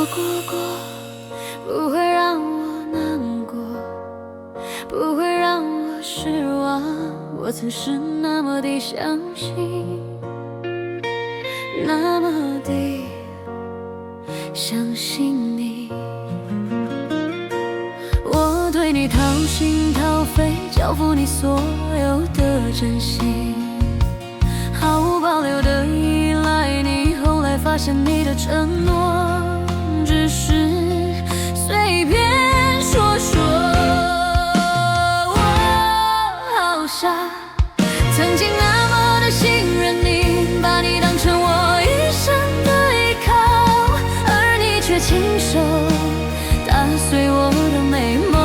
过不会让我难过，不会让我失望。我曾是那么的相信，那么的相信你。我对你掏心掏肺，交付你所有的真心，毫无保留的依赖你。后来发现你的承诺只是随便说说。我好傻，曾经那么的信任你，把你当成我一生的依靠，而你却亲手打碎我的美梦。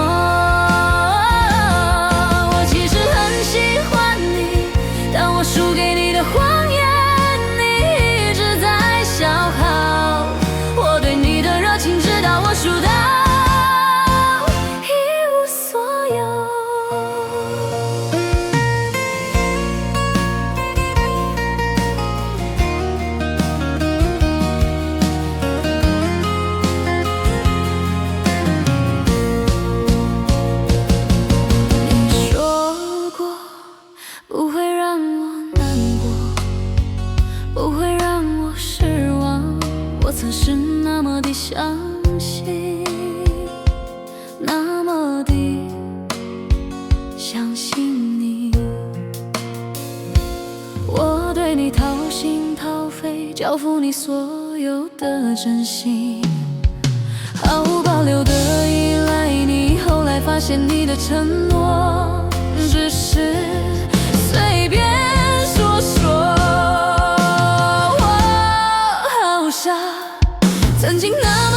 我其实很喜欢你，但我输给你的谎言，你一直在消耗我对你的热情，直到我输到一无所有。你说过不会让我难过，不会让我失望。我曾是那么的相信，那么的相信你。我对你掏心掏肺，交付你所有的真心，毫无保留的依赖你。后来发现你的承诺只是随便说说。我好傻，曾经那么